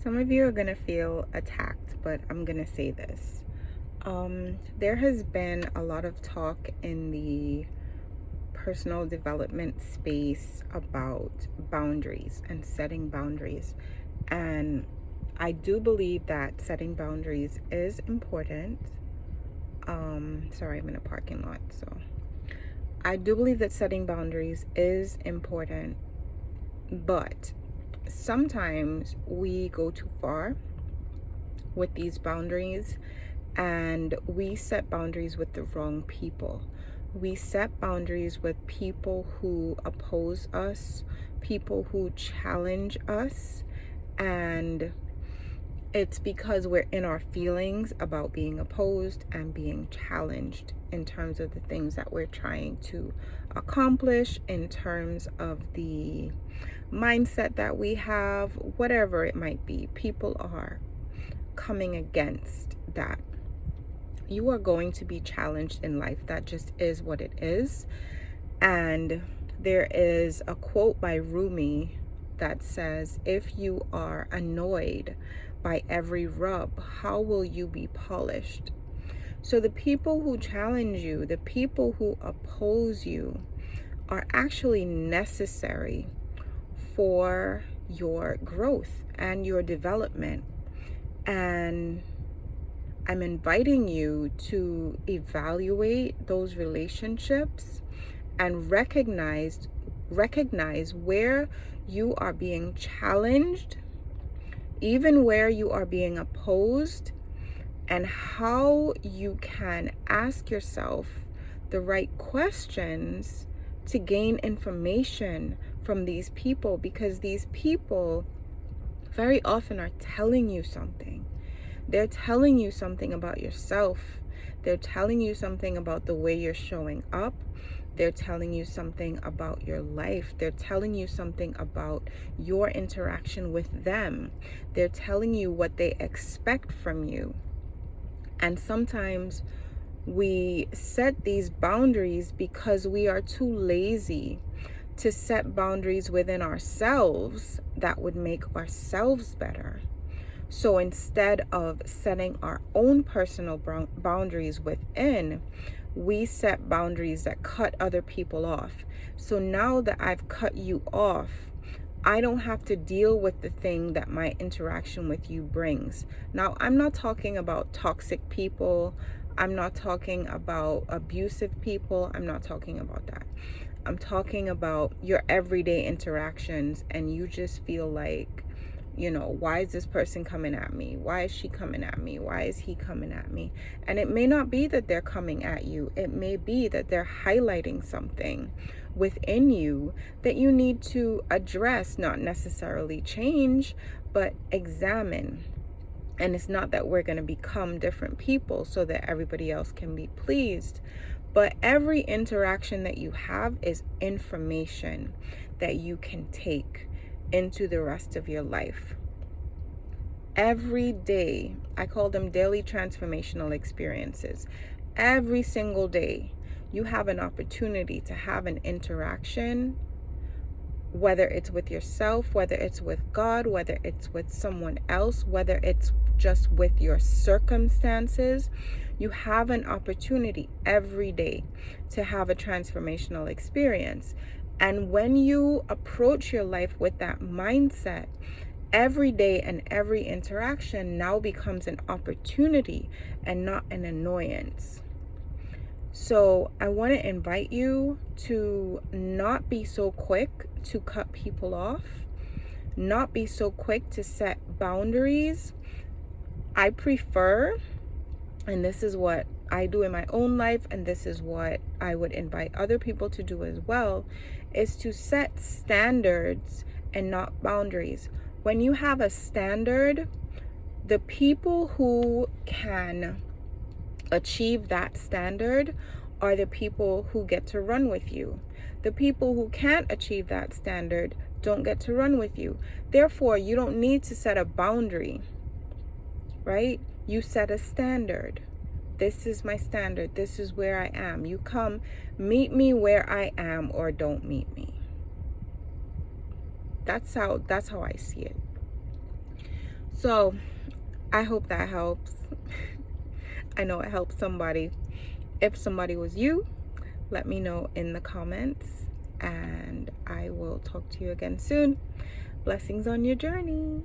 Some of you are going to feel attacked, but I'm going to say this. There has been a lot of talk in the personal development space about boundaries and setting boundaries. And I do believe that setting boundaries is important. Sorry, I'm in a parking lot. So I do believe that setting boundaries is important, but sometimes we go too far with these boundaries and we set boundaries with the wrong people. We set boundaries with people who oppose us, people who challenge us, and it's because we're in our feelings about being opposed and being challenged in terms of the things that we're trying to accomplish, in terms of the mindset that we have, whatever it might be. People are coming against that. You are going to be challenged in life. That just is what it is. And there is a quote by Rumi that says, if you are annoyed by every rub, how will you be polished? So the people who challenge you, the people who oppose you, are actually necessary for your growth and your development. And I'm inviting you to evaluate those relationships and recognize where you are being challenged, even where you are being opposed, and how you can ask yourself the right questions to gain information from these people, because these people very often are telling you something. They're telling you something about yourself. They're telling you something about the way you're showing up. They're telling you something about your life. They're telling you something about your interaction with them. They're telling you what they expect from you. And sometimes we set these boundaries because we are too lazy to set boundaries within ourselves that would make ourselves better. So instead of setting our own personal boundaries within, we set boundaries that cut other people off. So now that I've cut you off, I don't have to deal with the thing that my interaction with you brings. Now, I'm not talking about toxic people. I'm not talking about abusive people. I'm not talking about that. I'm talking about your everyday interactions, and you just feel like, why is this person coming at me? Why is she coming at me? Why is he coming at me? And it may not be that they're coming at you. It may be that they're highlighting something within you that you need to address, not necessarily change, but examine. And it's not that we're going to become different people so that everybody else can be pleased. But every interaction that you have is information that you can take into the rest of your life. Every day, I call them daily transformational experiences. Every single day, you have an opportunity to have an interaction, whether it's with yourself, whether it's with God, whether it's with someone else, whether it's just with your circumstances. You have an opportunity every day to have a transformational experience. And when you approach your life with that mindset, every day and every interaction now becomes an opportunity and not an annoyance. So I want to invite you to not be so quick to cut people off, not be so quick to set boundaries. I prefer, and this is what I do in my own life, and this is what I would invite other people to do as well, is to set standards and not boundaries. When you have a standard, the people who can achieve that standard are the people who get to run with you. The people who can't achieve that standard don't get to run with you. Therefore, you don't need to set a boundary, right? You set a standard. This is my standard. This is where I am. You come, meet me where I am, or don't meet me. That's how I see it. So I hope that helps. I know it helps somebody. If somebody was you, let me know in the comments, and I will talk to you again soon. Blessings on your journey.